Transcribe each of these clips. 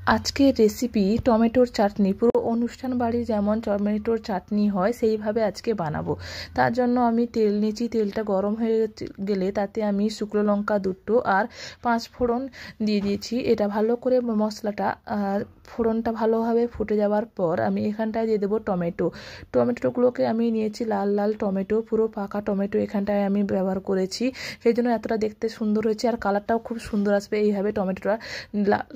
আজকের রেসিপি টমেটোর চাটনি। পুরো অনুষ্ঠান বাড়ি যেমন টমেটোর চাটনি হয় সেইভাবে আজকে বানাবো। তার জন্য আমি তেল নিয়েছি, তেলটা গরম হয়ে গেলে তাতে আমি শুকনো লঙ্কা দুটো আর 5 ফোড়ন দিয়ে দিয়েছি। এটা ভালো করে মশলাটা আর ফোড়নটা ভালোভাবে ফুটে যাওয়ার পর আমি এখানটায় দিয়ে দেবো টমেটোগুলোকে আমি নিয়েছি লাল লাল টমেটো, পুরো পাকা টমেটো এখানটায় আমি ব্যবহার করেছি, সেই জন্য এতটা দেখতে সুন্দর হয়েছে আর কালারটাও খুব সুন্দর আসবে এইভাবে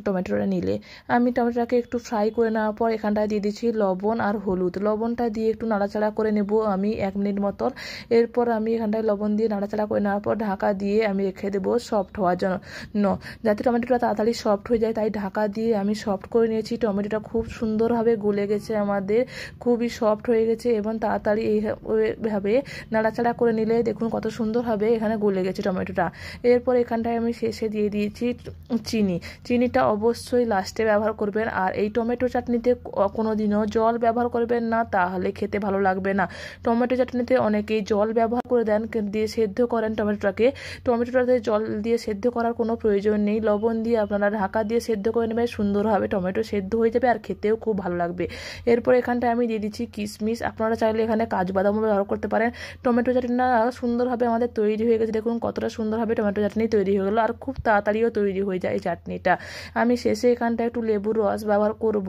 টমেটোটা নিলে। আমি টমেটোটাকে একটু ফ্রাই করে নেওয়ার পর এখানটায় দিয়ে দিচ্ছি লবণ আর হলুদ। লবণটা দিয়ে একটু নাড়াচাড়া করে নেব আমি 1 মিনিট মতন। এরপর আমি এখানটায় লবণ দিয়ে নাড়াচাড়া করে নেওয়ার পর ঢাকা দিয়ে আমি রেখে দেবো সফট হওয়ার জন্য, যাতে টমেটোটা তাড়াতাড়ি সফট হয়ে যায়। তাই ঢাকা দিয়ে আমি সফট করে নিয়েছি। টমেটোটা খুব সুন্দরভাবে গলে গেছে, আমাদের খুবই সফট হয়ে গেছে এবং তাড়াতাড়ি এইভাবে নাড়াচাড়া করে নিলে দেখুন কত সুন্দরভাবে এখানে গলে গেছে টমেটোটা। এরপর এখানটায় আমি শেষে দিয়ে দিয়েছি চিনিটা অবশ্যই লাস্টে ব্যবহার করবেন। আর এই টমেটো চাটনিতে কোনোদিনও জল ব্যবহার করবেন না, তাহলে খেতে ভালো লাগবে না। টমেটো চাটনিতে অনেকেই জল ব্যবহার করে দেন, দিয়ে সেদ্ধ করেন টমেটোটাতে জল দিয়ে সেদ্ধ করার কোনো প্রয়োজন নেই। লবণ দিয়ে আপনারা ঢাকা দিয়ে সেদ্ধ করে নেবেন, সুন্দরভাবে টমেটো সেদ্ধ হয়ে যাবে আর খেতেও খুব ভালো লাগবে। এরপর এখানটায় আমি দিয়ে দিচ্ছি কিশমিশ, আপনারা চাইলে এখানে কাজু বাদামও ব্যবহার করতে পারেন। টমেটো চাটনিটা সুন্দরভাবে আমাদের তৈরি হয়ে গেছে, দেখুন কতটা সুন্দরভাবে টমেটো চাটনি তৈরি হয়ে গেলো আর খুব তাড়াতাড়িও তৈরি হয়ে যায় এই চাটনিটা। আমি শেষে এখানটা একটু লেবুর রস ব্যবহার করব।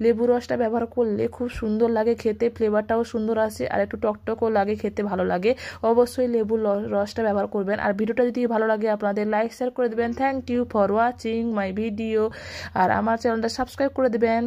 লেবুর রসটা ব্যবহার করলে খুব সুন্দর লাগে খেতে, ফ্লেভারটাও সুন্দর আসে আর একটু টকটকও লাগে, খেতে ভালো লাগে। অবশ্যই লেবুর রসটা ব্যবহার করবেন। আর ভিডিওটা যদি ভালো লাগে আপনাদের লাইক শেয়ার করে দেবেন। Thank you for watching my video. আর আমার চ্যানেলটা সাবস্ক্রাইব করে দেবেন।